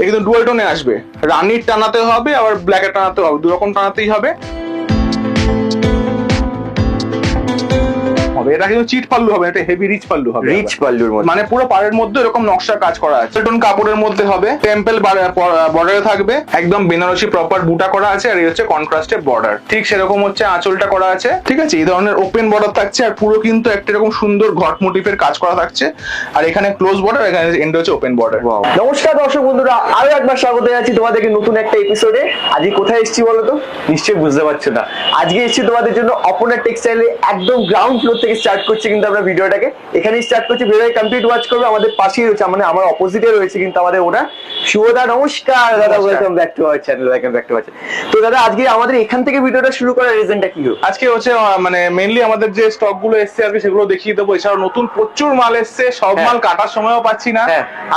কিন্তু ডুয়াল টোনে আসবে, রানির টানাতে হবে আবার ব্ল্যাকের টানাতে হবে, দুরকম টানাতেই হবে। এটা কিন্তু চিট পাল্লু হবে, এটা হেভি রিচ পাল্লু হবে, রিচ পাল্লুর মধ্যে, মানে পুরো পাড়ের মধ্যে এরকম নকশা কাজ করা আছে। টোন কাপড়ের মধ্যে হবে, টেম্পল বর্ডারে থাকবে, একদম বেনারসি প্রপার বুটা করা আছে, আর এই হচ্ছে কন্ট্রাস্টে বর্ডার, ঠিক সেরকম হচ্ছে আঁচলটা করা আছে। ঠিক আছে, এই ধরনের ওপেন বর্ডার থাকছে, আর পুরো কিন্তু একটা এরকম সুন্দর ঘট মোটিভের কাজ করা থাকছে, আর এখানে ক্লোজ বর্ডার, এখানে এন্ড হচ্ছে ওপেন বর্ডার। নমস্কার দর্শক বন্ধুরা, আরো একবার স্বাগত জানাচ্ছি তোমাদেরকে নতুন একটা এপিসোডে। আজকে কোথায় এসেছি বলো তো? নিশ্চয়ই বুঝতে পারছো না। আজকে এসেছি তোমাদের জন্য অপর্ণা টেক্সটাইলে, একদম গ্রাউন্ড ফ্লোর থেকে স্টার্ট করছি কিন্তু আমরা ভিডিওটাকে, এখানেই স্টার্ট করছি, ভিডিও কমপ্লিট ওয়াচ করবে। আমাদের পাশেই রয়েছে, মানে আমার অপোজিটে রয়েছে কিন্তু আমাদের ওরা, শুভদা। নমস্কার দাদা, welcome back to our channel, welcome back to our channel. তো দাদা, আজকে আমাদের এখান থেকে ভিডিওটা শুরু করার রিজনটা কি? আজকে হচ্ছে মানে মেইনলি আমাদের যে স্টক গুলো এসছে আজকে সেগুলো দেখিয়ে দেবো। এছাড়াও নতুন প্রচুর মাল এসছে, সব মাল কাটার সময়ও পাচ্ছি না,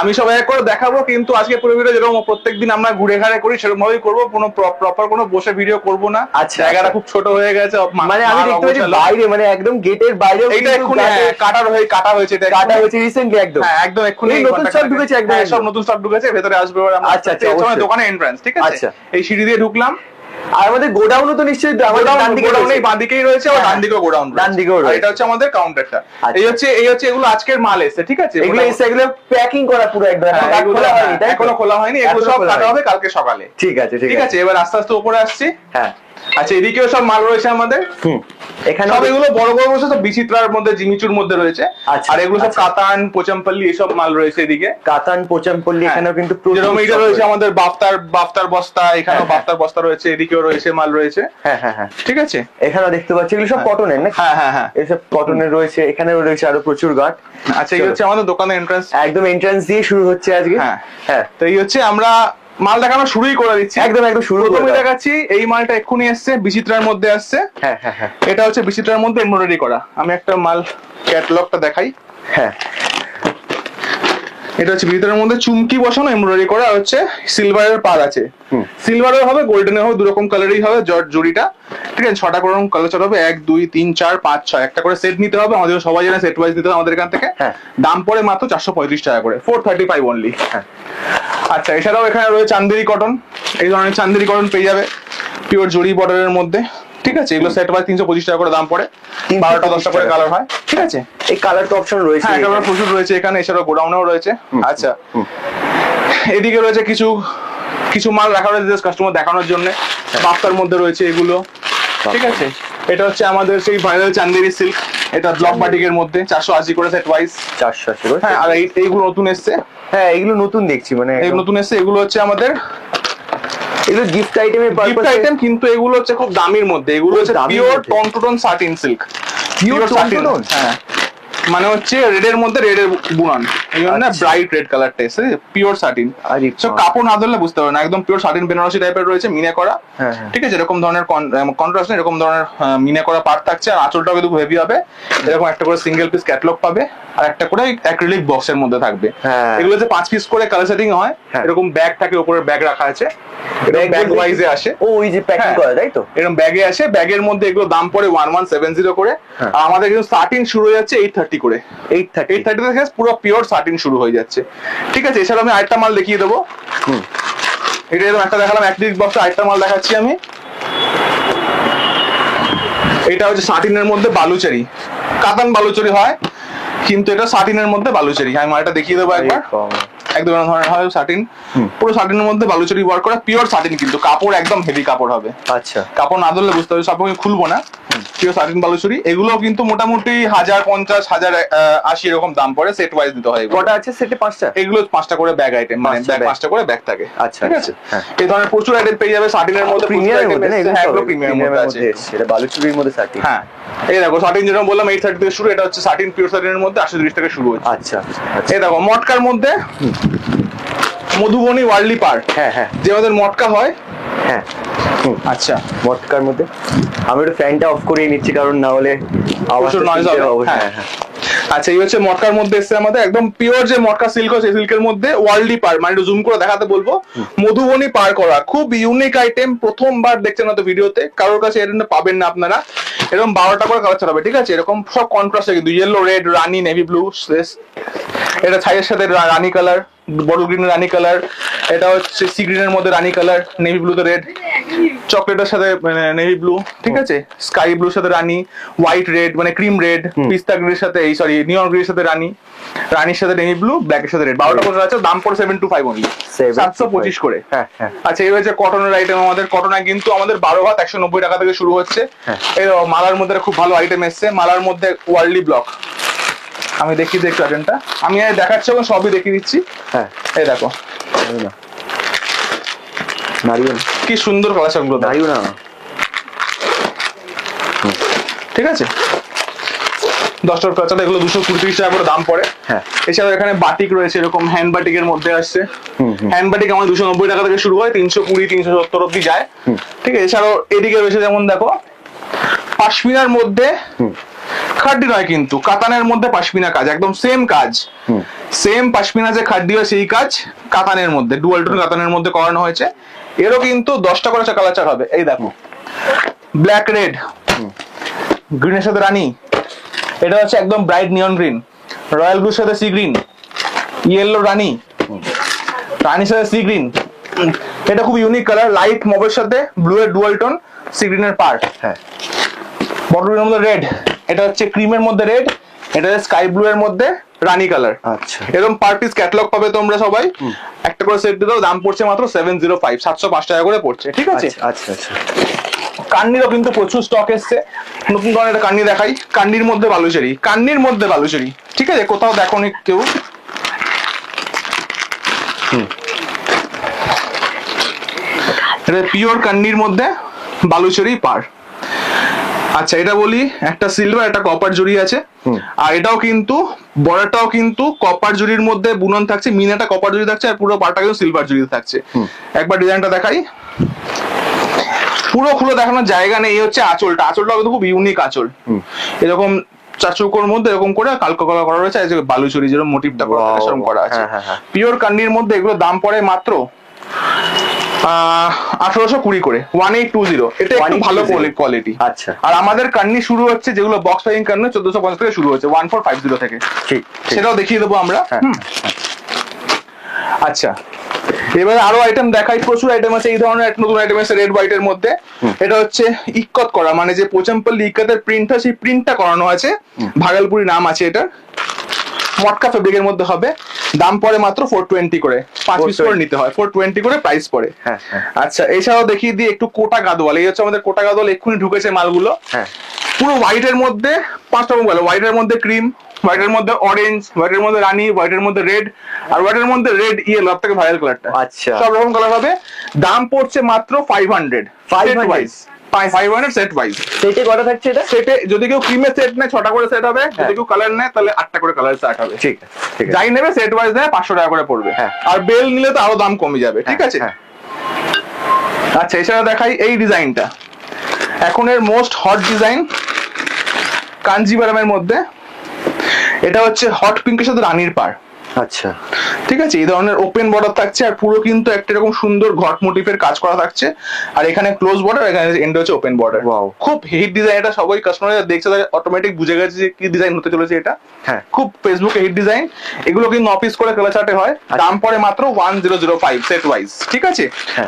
আমি সব এক করে দেখাবো। কিন্তু আজকে পুরো ভিডিও যেরকম প্রত্যেকদিন আমরা ঘুরে ঘাড়ে করি সেরকম ভাবেই করবো, কোনো প্রপার কোনো বসে ভিডিও করবো না। জায়গাটা খুব ছোট হয়ে গেছে, মানে আমি দেখতে পাচ্ছি বাইরে, মানে একদম গেটের বাইরে এইটা এক্ষুনি কাটা হয়েছে, এটা কাটা হয়েছে রিসেন্টলি, একদম একদম এক্ষুনি নতুন স্টক ঢুকেছে, একদম সব নতুন স্টক ঢুকেছে, ভেতরে আসবে ওরা। আচ্ছা আচ্ছা, দোকানে এন্ট্রান্স, ঠিক আছে, এই সিঁড়ি দিয়ে ঢুকলাম। আর আমাদের গোডাউনও তো নিশ্চয়ই বাঁদিকেই রয়েছে, আর ডান দিকেও গোডাউন, ডান দিকেও রয়েছে। এটা হচ্ছে আমাদের কাউন্টারটা। এই হচ্ছে এগুলো আজকের মাল এসেছে, ঠিক আছে, এগুলো প্যাকিং করা পুরো একদম, এখনো খোলা হয়নি, এগুলো সব কাটা হবে কালকে সকালে। ঠিক আছে ঠিক আছে, এবার আস্তে আস্তে উপরে আসছি। হ্যাঁ, আচ্ছা, এদিকেও সব মাল রয়েছে আমাদের। এখানে সব এগুলো বড় বড় রয়েছে, সব বিচিত্রার মধ্যে, জিমিচুর মধ্যে রয়েছে। আর এগুলো সব কাতান, পোচামপল্লি, এসব মাল রয়েছে এদিকে। কাতান, পোচামপল্লি, এখানেও কিন্তু যেরকম এটা রয়েছে আমাদের বাফতার বস্তা, এখানেও বাফতার বস্তা রয়েছে, এদিকেও রয়েছে মাল রয়েছে। হ্যাঁ হ্যাঁ হ্যাঁ, ঠিক আছে, এখানেও দেখতে পাচ্ছি এগুলো সব কটনের না? হ্যাঁ হ্যাঁ হ্যাঁ, এসব কটনের রয়েছে, এখানেও রয়েছে আরো প্রচুর গাট। আচ্ছা, এই হচ্ছে আমাদের দোকানের এন্ট্রান্স, একদম এন্ট্রান্স দিয়ে শুরু হচ্ছে আজকে। হ্যাঁ হ্যাঁ, তো এই হচ্ছে আমরা মাল দেখানো শুরুই করে দিচ্ছি, একদম শুরু প্রথমে দেখাচ্ছি। এই মালটা এক্ষুনি এসছে, বিচিত্রার মধ্যে আসছে। হ্যাঁ হ্যাঁ হ্যাঁ, এটা হচ্ছে বিচিত্রার মধ্যে এমব্রয়ডারি করা। আমি একটা মাল ক্যাটালগটা দেখাই। হ্যাঁ, এটা হচ্ছে বিচিত্রার মধ্যে চুমকি বসানো, এমব্রয়ডারি করা, হচ্ছে সিলভারের পার আছে, সিলভারের হবে, গোল্ডেনের হবে, দুরকম কালারই হবে জড়িটা। ঠিক আছে, 6টা করে কালার চড় হবে, 1 2 3 4 5 6, একটা করে সেট নিতে হবে। আমাদের সবাই জানে সেট ওয়াইজ দিতে হবে আমাদের এখান থেকে। দাম পড়ে মাত্র 435 টাকা করে, 435 অনলি। হ্যাঁ, আচ্ছা, এছাড়াও এখানে রয়েছে চান্দেরি কটন, এই ধরনের চান্দেরি কটন পেয়ে যাবে পিওর জরি বর্ডারের মধ্যে। ঠিক আছে, এগুলো সেট বাই 325 টাকা করে দাম পড়ে, 12টা 10টা করে কালার হয়। ঠিক আছে, এই কালার তো অপশন রয়েছে, হ্যাঁ কালার প্রচুর রয়েছে এখানে, এছাড়াও গোডাউনেও রয়েছে। আচ্ছা, এদিকে রয়েছে কিছু মাল রাখা রয়েছে কাস্টমার দেখানোর জন্য, বাফতার মধ্যে রয়েছে এগুলো। ঠিক আছে, এটা হচ্ছে আমাদের সেই ভাইরাল চান্দেরি সিল্ক, এটা ব্লক বাটিকের মধ্যে 480 করে সেট ওয়াইজ, 480 করে। হ্যাঁ, আর এইগুলো নতুন এসছে। হ্যাঁ, এগুলো নতুন দেখছি, মানে এগুলো নতুন এসছে। এগুলো হচ্ছে আমাদের এগুলো গিফট আইটেম, কিন্তু এগুলো হচ্ছে খুব দামির মধ্যে। এগুলো হচ্ছে পিওর টনটন সাটিন সিল্ক, পিওর সাটিন। হ্যাঁ, মানে হচ্ছে রেডের মধ্যে রেডের বুনান, এই জন্য ব্রাইট রেড কালারটা এসে পিওর সাটিন। সব কাপড় না ধরলে বুঝতে পারবে না, একদম পিওর সাটিন বেনারসি টাইপের রয়েছে, মিনে করা। ঠিক আছে, এরকম ধরনের কন্ট্রাস্ট, এরকম ধরনের মিনে করা পার্ট থাকছে। আর আঁচলটাও কিন্তু হেভি হবে, এরকম একটা করে সিঙ্গেল পিস ক্যাটালগ পাবে, আর একটা করে অ্যাক্রিলিক বক্সের মধ্যে থাকবে। এগুলো যে 5 পিস করে কালার সেটিং হয়, এরকম ব্যাগ থাকে, উপরে ব্যাগ রাখা আছে, ব্যাগ ওয়াইজে আসে। ও, ওই যে প্যাকিং করা, তাই তো, এরকম ব্যাগে আসে। ব্যাগের মধ্যে এগুলো দাম পড়ে 1170 করে। আর আমাদের কিন্তু স্টার্টিং শুরু হয়ে যাচ্ছে 830 করে, 830 থেকে পুরো পিওর স্টার্টিং শুরু হয়ে যাচ্ছে। ঠিক আছে, এছাড়া আমি আরেকটা মাল দেখিয়ে দেবো। এটা এরকম একটা দেখালাম অ্যাক্রিলিক বক্সে, আরেকটা মাল দেখাচ্ছি আমি। এটা হচ্ছে সাটিনের মধ্যে বালুচেরি, কাতান বালুচেরি হয়, কিন্তু এটা সাটিনের মধ্যে বালুচেরি। আমি মালটা দেখিয়ে দেবো একবার। একদম ধরনের হয় সাটিন, পুরো সাটিনের মধ্যে বালুচেরি ওয়ার্ক করা, পিওর সাটিন, কিন্তু কাপড় একদম হেভি কাপড় হবে। আচ্ছা, কাপড় না ধরলে বুঝতে হবে, সব খুলবো না, পিওর সাটিন বালুচেরি। এগুলো কিন্তু মোটামুটি 1050 1080 এরকম দাম পড়ে, সেট ওয়াইজ দিতে হয়। কটা আছে সেটে? 5টা। এগুলো 5টা করে ব্যাগ আইটেম, মানে 5টা করে ব্যাগ থাকে। আচ্ছা, ঠিক আছে, এই ধরনের প্রচুর আইটেম পেয়ে যাবে সাটিনের মধ্যে, প্রিমিয়ামের মধ্যে। হ্যাঁ, এগুলো প্রিমিয়ামের মধ্যে আছে, এটা বালুচেরির মধ্যে সাটিন। হ্যাঁ, এই দেখো সাটিন যেরকম বললাম 830 থেকে শুরু, এটা হচ্ছে সাটিন পিওর সাটিনের মধ্যে 830 থেকে শুরু হচ্ছে। আচ্ছা, এই দেখো মটকার মধ্যে মধুবনী ওয়ার্লি পার। হ্যাঁ হ্যাঁ, যে আমাদের মটকা হয়। হ্যাঁ, আচ্ছা, মটকার মধ্যে আমি একটু ফ্যানটা অফ করে নিচ্ছি, কারণ না হলে প্রচুর নয়েজ হবে। হ্যাঁ হ্যাঁ, আচ্ছা, এই হচ্ছে মটকার মধ্যে এসছে আমাদের, একদম পিওর যে মটকা সিল্ক হয়, সেই সিল্কের মধ্যে ওয়ার্ল্ডি পার, মানে একটু জুম করে দেখাতে বলবো, মধুবনী পার করা, খুব ইউনিক আইটেম। প্রথমবার দেখছেন হয়তো ভিডিওতে, কারোর কাছে এটা পাবেন না আপনারা। এরকম 12টা করে কালার ছাড়াবে। ঠিক আছে, এরকম সব কন্ট্রাস্টে, কিন্তু ইয়েলো, রেড, রানি, নেভি ব্লু, এটা ছাইয়ের সাথে রানি কালার, বড় গ্রিন রানি কালার, এটা হচ্ছে সি গ্রিনের মধ্যে রানী কালার, নেভি ব্লুতে রেড, চকলেটের সাথে মানে নেভি ব্লু, ঠিক আছে, স্কাই ব্লুর সাথে রানী, হোয়াইট রেড মানে ক্রিম রেড, পিস্তা গ্রিনের সাথে এই সরি নিয়ন গ্রিনের সাথে রানী, রানীর সাথে নেভি ব্লু, ব্ল্যাকের সাথে রেড। 12টা কালার আছে, দাম পড়ে 725 অনলি, 725 করে। আচ্ছা এই হচ্ছে কটনের আইটেম আমাদের। কটনে কিন্তু আমাদের 12 হাত 190 টাকা থেকে শুরু হচ্ছে। এই মালার মধ্যে খুব ভালো আইটেম এসছে, মালার মধ্যে ওয়ার্ল্ডলি ব্লক। আমি দেখিয়ে দিই একটু আইটেমটা, আমি দেখাচ্ছি এখন সবই দেখিয়ে দিচ্ছি। এই দেখো কি সুন্দর কালেকশন গুলো, ঠিক আছে। 10টার কাছাতে এগুলো 230 টাকা করে দাম পড়ে। এছাড়াও এখানে বাটিক রয়েছে, এরকম হ্যান্ড বাটিকের মধ্যে আসছে। হ্যান্ড বাটিক আমাদের 290 টাকা থেকে শুরু হয়, 320 370 অব্দি যায়, ঠিক আছে। এছাড়াও এদিকে রয়েছে যেমন দেখো পাশমিনার মধ্যে, খাড্ডি নয় কিন্তু কাতানের মধ্যে পাশমিনা কাজ, একদম সেম কাজ, সেম পাশমিনা যে খাড্ডি হয় সেই কাজ কাতানের মধ্যে, ডুয়াল টোন কাতানের মধ্যে করানো হয়েছে। এরও কিন্তু 10টা করে কালার চার হবে। এই দেখো ব্ল্যাক রেড, গ্রিনের সাথে রানী, এটা হচ্ছে একদম ব্রাইট নিয়ন গ্রিন, রয়্যাল ব্লুর সাথে সি গ্রিন, ইয়েলো রানী, রানীর সাথে সি গ্রিন, এটা খুব ইউনিক কালার, লাইট মবের সাথে ব্লু এর ডুয়াল টোন, সি গ্রিনের পার্ট, বটলের মধ্যে রেড, এটা হচ্ছে ক্রিমের মধ্যে রেড, এটা হচ্ছে স্কাই ব্লু এর মধ্যে রানী কালার। আচ্ছা এরকম পার পিস ক্যাটালগ পাবে তোমরা সবাই, একটা করে সেট দিয়ে দাও, দাম পড়ছে মাত্র 705, 705 টাকা করে পড়ছে, ঠিক আছে। আচ্ছা আচ্ছা কান্নিরও কিন্তু প্রচুর স্টক এসছে, নতুন ধরনের একটা কান্নি দেখাই, কান্নির মধ্যে বালুচেরি, কান্নির মধ্যে বালুচেরি, ঠিক আছে, কোথাও দেখোনি কেউ। এটা পিওর কান্নির মধ্যে বালুচেরি পার। আচ্ছা এটা বলি, একটা সিলভার একটা কপার জড়ি আছে, আর এটাও কিন্তু বর্ডারটাও কিন্তু কপার জড়ির মধ্যে বুনন থাকছে, মিনাটা কপার জড়ি থাকছে, আর পুরো পারটা কিন্তু সিলভার জড়ি থাকছে। একবার ডিজাইনটা দেখাই, পুরো খুলে দেখানোর জায়গা নেই। এই হচ্ছে আঁচলটা, আঁচলটা কিন্তু খুব ইউনিক আঁচল, এরকম চাচুকোর মধ্যে এরকম করে কালকা কলা করা রয়েছে, বালুচুরি যেরকম মোটিভটা সেরকম করা আছে। পিওর কান্নির মধ্যে এগুলো দাম পড়ে মাত্র 1820 করে, 1820, এটা একটু ভালো কোয়ালিটি। আচ্ছা আর আমাদের কান্নি শুরু হচ্ছে যেগুলো বক্স প্যাকিং কান্নি 1450 থেকে শুরু হচ্ছে, 1450 থেকে, ঠিক সেটাও দেখিয়ে দেবো আমরা। আচ্ছা এবারে আরো আইটেম দেখাই, প্রচুর আইটেম আছে। এই ধরনের একটা নতুন আইটেম আছে রেড হোয়াইট এর মধ্যে, এটা হচ্ছে ইক্কত করা, মানে যে পোচামপল্লি ইক্কতের প্রিন্ট হয় সেই প্রিন্টটা করানো আছে, ভাগলপুরি নাম আছে এটা, মটকা ফেব্রিকের মধ্যে হবে, দাম পড়ে মাত্র 420 করে, 5 পিস করে নিতে হয়, 420 করে প্রাইস পড়ে। আচ্ছা এছাড়াও দেখিয়ে দিই একটু কোটা গাদোয়াল, এই হচ্ছে আমাদের কোটা গাদোয়াল, এক্ষুনি ঢুকেছে মালগুলো, পুরো হোয়াইটের মধ্যে 5টা রকম কালার, হোয়াইটের মধ্যে ক্রিম, হোয়াইটের মধ্যে অরেঞ্জ, হোয়াইটের মধ্যে রানী, হোয়াইটের মধ্যে রেড, আর হোয়াইটের মধ্যে রেড ইয়েলো, সব থেকে ভাইরাল কালারটা। আচ্ছা সব রকম কালার হবে, দাম পড়ছে মাত্র 500 500 সেট ওয়াইজ। সেটে কটা থাকছে এটা? সেটে যদি কেউ ক্রিমের সেট নেয় 6টা করে সেট হবে, যদি কেউ কালার নেয় তাহলে 8টা করে কালার সেট হবে, ঠিক আছে। যাই নেবে সেট ওয়াইজ নেয় 500 টাকা করে পড়বে, আর বেল নিলে তো আরো দাম কমে যাবে, ঠিক আছে। আচ্ছা এছাড়া দেখাই এই ডিজাইনটা, এখন এর মোস্ট হট ডিজাইন কাঞ্জিভারামের মধ্যে, এটা হচ্ছে হট পিঙ্কের সাথে রানীর পার। আচ্ছা ঠিক আছে, এই ধরনের ওপেন বর্ডার থাকছে, আর পুরো কিন্তু একটা এরকম সুন্দর ঘট মোটিভের কাজ করা থাকছে, আর এখানে ক্লোজ বর্ডার, এখানে এন্ড হচ্ছে ওপেন বর্ডার। খুব হিট ডিজাইন, এটা সবাই কাস্টমার দেখছে তারা অটোমেটিক বুঝে গেছে যে কি ডিজাইন হতে চলেছে এটা। খুব ফেসবুকে হিট ডিজাইন, এগুলো কিন্তু অফিস করে কালার চার্টে হয়, দাম পড়ে মাত্র 1005 সেট ওয়াইজ, ঠিক আছে।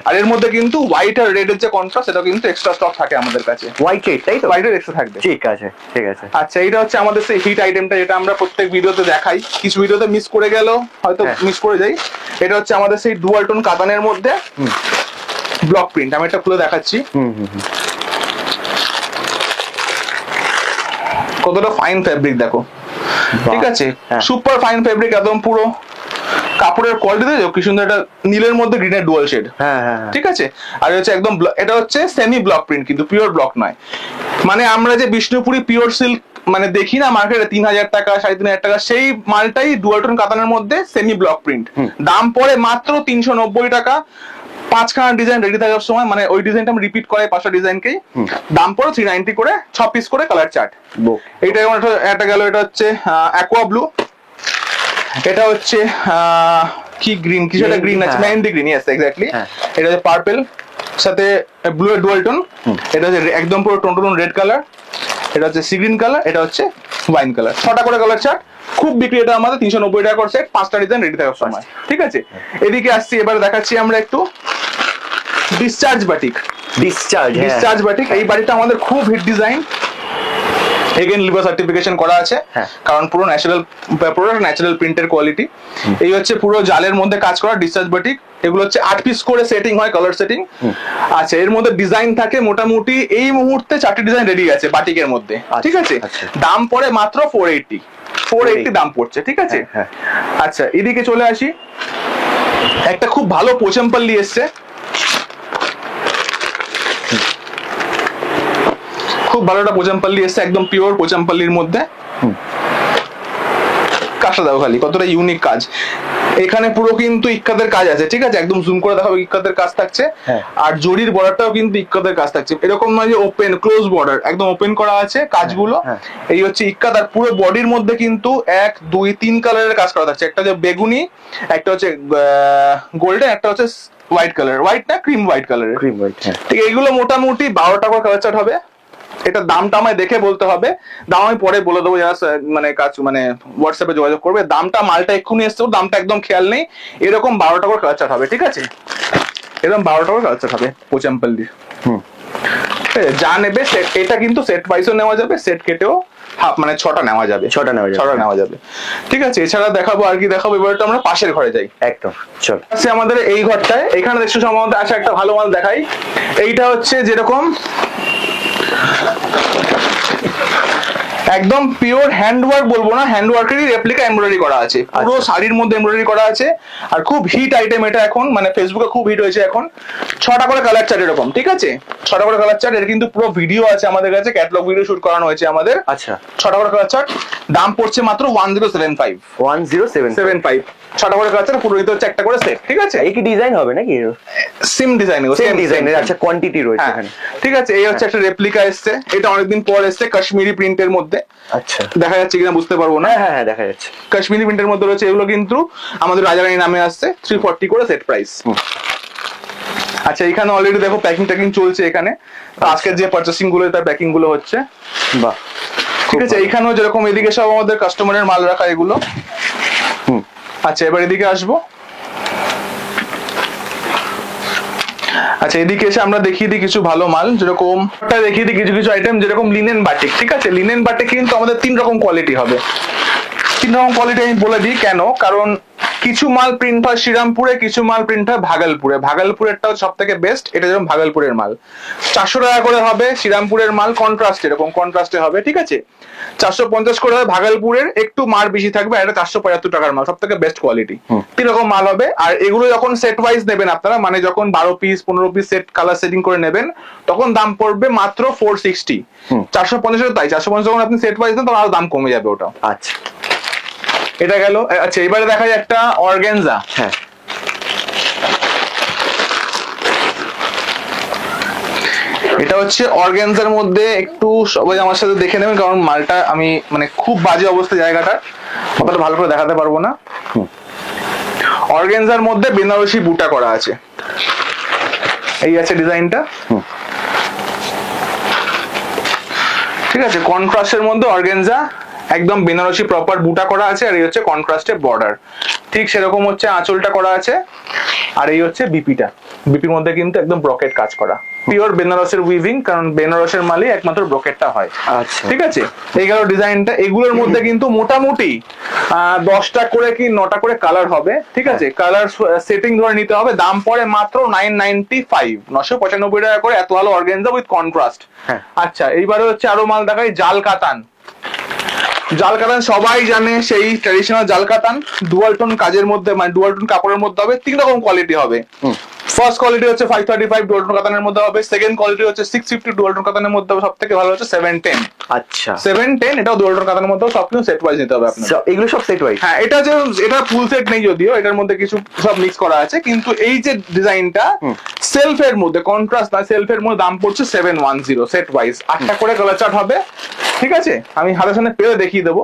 আর এর মধ্যে কিন্তু হোয়াইট আর রেড এর যে কন্ট্রাস্ট, সেটা কিন্তু এক্সট্রা স্টক থাকে আমাদের কাছে, হোয়াইট রেড, তাই তো, হোয়াইট এর এক্সট্রা থাকবে, ঠিক আছে ঠিক আছে। আচ্ছা এটা হচ্ছে আমাদের সেই হিট আইটেমটা, যেটা আমরা প্রত্যেক ভিডিওতে দেখাই, কিছু ভিডিওতে মিস করে গেল হয়তো মিস করে যাই। এটা হচ্ছে আমাদের সেই ডুয়াল টোন কাতানের মধ্যে ব্লক প্রিন্ট, আমি এটা খুলে দেখাচ্ছি কতটা ফাইন ফেব্রিক দেখো, ঠিক আছে, সুপার ফাইন ফেব্রিক, একদম পুরো কাপড়ের কোয়ালিটি দেখো কি সুন্দর, এটা নীলের মধ্যে গ্রিনের ডুয়াল শেড, ঠিক আছে। আর হচ্ছে একদম এটা হচ্ছে সেমি ব্লক প্রিন্ট, কিন্তু পিওর ব্লক নয়, মানে আমরা যে বিষ্ণুপুরি পিওর সিল্ক মানে দেখি না মার্কেটে 3000 টাকা 3500 টাকা, সেই মালটাই ডুয়াল টোন কাতানের মধ্যে সেমি ব্লক প্রিন্ট, দাম পড়ে মাত্র 390 টাকা। 5খানা ডিজাইন রেডি থাকার সময়, মানে ওই ডিজাইনটা আমি রিপিট করাই 5টা ডিজাইনকেই, দাম পড়ে 390 করে, 6 পিস করে কালার চার্ট। এইটা একটা গেল, এটা হচ্ছে অ্যাকোয়া ব্লু, এটা হচ্ছে কি গ্রিন, কিছু একটা গ্রিন আছে, মেহেন্দি গ্রিন, ইয়েস এক্স্যাক্টলি। এটা হচ্ছে পার্পল সাথে ব্লু এর ডুয়াল টোন, এটা হচ্ছে একদম পুরো টোন রেড কালার, এটা হচ্ছে সি গ্রিন কালার, এটা হচ্ছে ওয়াইন কালার, 6টা করে কালার চার্ট, খুব বিক্রি এটা আমাদের 390 টাকা করে সেট, 5টা ডিজাইন রেডি থাকার সময়। ঠিক আছে, এদিকে আসছি, এবার দেখাচ্ছি আমরা একটু ডিসচার্জ বাটিক। ডিসচার্জ বাটিক, এই বাটিকটা আমাদের খুব hit design, again lever certification করা আছে, কারণ পুরো ন্যাচারাল প্রিন্টের কোয়ালিটি। এই হচ্ছে পুরো জালের মধ্যে কাজ করা ডিসচার্জ বাটিক। এগুলো হচ্ছে 8 পিস করে সেটিং হয়, কালার সেটিং। আচ্ছা, এর মধ্যে ডিজাইন থাকে মোটামুটি এই মুহূর্তে 4টি ডিজাইন রেডি আছে বাটিকের মধ্যে। ঠিক আছে, দাম পড়ে মাত্র 480 দাম পড়ছে। ঠিক আছে, আচ্ছা এদিকে চলে আসি, একটা খুব ভালো পোচামপাল্লি এসছে, খুব ভালো একটা পোচামপাল্লি এসছে, একদম পিওর পোচামপাল্লির মধ্যে। কাজটা দাও খালি, কতটা ইউনিক কাজ। এখানে পুরো কিন্তু ইক্কাতের কাজ আছে। ঠিক আছে, একদম জুম করে দেখাবো, ইক্কাতের কাজ থাকছে। আর জরির বর্ডারটাও কিন্তু ইক্কাতের কাজ থাকছে, এরকম নয় যে ওপেন ক্লোজ বর্ডার, একদম ওপেন করা আছে কাজগুলো। এই হচ্ছে ইক্কাত। আর পুরো বডির মধ্যে কিন্তু 1 2 3 কালারের কাজ করা থাকছে, একটা হচ্ছে বেগুনি, একটা হচ্ছে গোল্ডেন, একটা হচ্ছে হোয়াইট কালার, হোয়াইট না ক্রিম হোয়াইট কালারের। ঠিক, এইগুলো মোটামুটি 12 টাকা কালার চার্ট হবে। এটা দামটা আমায় দেখে বলতে হবে, দাম আমি পরে বলে দেবো, যারা মানে কাজ মানে হোয়াটসঅ্যাপে যোগাযোগ করবে। দামটা মালটা এক্ষুনি এসছে, দামটা একদম খেয়াল নেই। এরকম 12 টাকার কালচার হবে। ঠিক আছে, এরকম 12 টাকার কালচার হবে পোচামপাল্লির। যা নেবে সেট, এটা কিন্তু সেট ওয়াইজও নেওয়া যাবে, সেট কেটেও মানে 6টা নেওয়া যাবে, 6টা নেওয়া যাবে। ঠিক আছে, এছাড়া দেখাবো আর কি দেখাবো, এবার তো আমরা পাশের ঘরে যাই। একদম চল, আমাদের এই ঘরটায়, এখানে দেখছো সম্ভবত আছে একটা ভালো মাল দেখাই। এইটা হচ্ছে যেরকম একদম পিওর হ্যান্ডওয়ার্ক, বলবো না হ্যান্ডওয়ার্কেরই রেপ্লিকা এমব্রয়ডারি করা আছে, পুরো শাড়ির মধ্যে এমব্রয়ডারি করা আছে। আর খুব হিট আইটেম এটা এখন, মানে ফেসবুকে খুব হিট হয়েছে এখন। 6টা করে কালার চার্ট এরকম। ঠিক আছে, 6টা করে কালার চার্ট, এর কিন্তু পুরো ভিডিও আছে আমাদের কাছে, ক্যাটালগ ভিডিও শুট করানো হয়েছে আমাদের। আচ্ছা, 6টা করে কালার চার্ট, দাম পড়ছে মাত্র 1075। 1075, 6টা করে কালার চার্ট, পুরো নিতে হচ্ছে একটা করে সেট। ঠিক আছে, এই কি ডিজাইন হবে নাকি? সেম ডিজাইনের। আচ্ছা, কোয়ান্টিটি রয়েছে এখানে। ঠিক আছে, এই হচ্ছে একটা রেপ্লিকা এসছে, এটা অনেকদিন পর এসছে, কাশ্মীরি প্রিন্টের মধ্যে। আচ্ছা, দেখা যাচ্ছে কিনা বুঝতে পারবো না। হ্যাঁ দেখা যাচ্ছে, কাশ্মীরি প্রিন্টের মধ্যে রয়েছে। এগুলো কিন্তু আমাদের রাজারানী নামে আসছে, 340 করে সেট প্রাইস। আচ্ছা, এখানে অলরেডি দেখো প্যাকিং চলছে এখানে, আজকের যে পারচেসিং গুলো তার প্যাকিং গুলো হচ্ছে। বাহ, ঠিক আছে, এইখানেও যেরকম এদিকে সব আমাদের কাস্টমারের মাল রাখা এগুলো। আচ্ছা, এবার এদিকে আসবো। আচ্ছা, এদিকে এসে আমরা দেখিয়ে দিই কিছু ভালো মাল, যেরকম দেখিয়ে দিই কিছু আইটেম, যেরকম লিনেন বাটিক। ঠিক আছে, লিনেন বাটিক কিন্তু আমাদের 3 রকম কোয়ালিটি হবে। 3 রকম কোয়ালিটি আমি বলে দিই কেন, কারণ কিছু মাল প্রিন্ট হয় শ্রীরামপুরে, কিছু মাল প্রিন্ট হয় ভাগলপুরে। ভাগলপুরেরটাও সব থেকে বেস্ট, এটা যেরকম ভাগলপুরের মাল 400 টাকা করে হবে, শ্রীরামপুরের মাল কন্ট্রাস্ট এরকম কন্ট্রাস্টে হবে। ঠিক আছে, 450 করে হবে ভাগলপুরের, একটু মার বেশি থাকবে, আর এটা 475 টাকার মাল, সব থেকে বেস্ট কোয়ালিটি। 3 রকম মাল হবে। আর এগুলো যখন সেট ওয়াইজ নেবেন আপনারা, মানে যখন 12 piece 15 piece set colour setting করে নেবেন, তখন দাম পড়বে মাত্র 460। 450 তাই 450 যখন আপনি সেট ওয়াইজ নেন তখন আরো দাম কমে যাবে ওটা। আচ্ছা, এটা গেল। আচ্ছা, এবারে দেখা যায় একটা অর্গানজা। হ্যাঁ, এটা হচ্ছে অর্গানজার মধ্যে, একটু সবাই আমার সাথে দেখে নেবেন, কারণ মালটা আমি মানে খুব বাজে অবস্থা জায়গাটা, অতটা ভালো করে দেখাতে পারবো না। অর্গানজার মধ্যে বেনারসি বুটা করা আছে, এই আছে ডিজাইনটা। ঠিক আছে, কন্ট্রাস্টের মধ্যে অর্গানজা, একদম বেনারসি প্রপার বুটা করা আছে, আর এই হচ্ছে কন্ট্রাস্টে বর্ডার। ঠিক সেরকম হচ্ছে আঁচলটা করা আছে, আর এই হচ্ছে বিপিটা, বিপির মধ্যে কিন্তু একদম ব্রকেট কাজ করা, পিওর বেনারসের উইভিং, কারণ বেনারসের মালই একমাত্র ব্রকেটটা হয়। আচ্ছা, ঠিক আছে, এই গেল ডিজাইনটা। এগুলোর মধ্যে কিন্তু মোটামুটি 10টা করে কি 9টা করে কালার হবে। ঠিক আছে, কালার সেটিং ধরে নিতে হবে। দাম পড়ে মাত্র 995, 995 টাকা করে, এত ভালো অর্গানজা উইথ কন্ট্রাস্ট। আচ্ছা, এইবারে হচ্ছে আরো মাল দেখাই, জাল কাতান। জাল কাতান সবাই জানে, সেই ট্র্যাডিশনাল জাল কাতান, ডুয়াল টোন কাজের মধ্যে, মানে ডুয়াল টোন কাপড়ের মধ্যে হবে। 3 রকম কোয়ালিটি হবে। ফার্স্ট কোয়ালিটি হচ্ছে 535 ডুয়াল টোন কাতানের মধ্যে হবে, সেকেন্ড কোয়ালিটি হচ্ছে 650 ডুয়াল টোন কাতানের মধ্যে হবে, সবথেকে ভালো হচ্ছে 710। আচ্ছা, 710 এটাও ডুয়াল টোন কাতানের মধ্যে, সব কিছু সেট ওয়াইজ নিতে হবে আপনাদের। এগুলো সব সেট ওয়াইজ। হ্যাঁ, এটা ফুল সেট নেই যদিও, এটার মধ্যে কিছু সব মিক্স করা আছে, কিন্তু এই যে ডিজাইনটা সেলফের মধ্যে, কন্ট্রাস্ট না সেলফের মধ্যে, দাম পড়ছে 710 সেট ওয়াইজ। 8টা করে কালার চার্ট হবে। ঠিক আছে, আমি হাতের সামনে পেয়ে দেখিয়ে দেবো।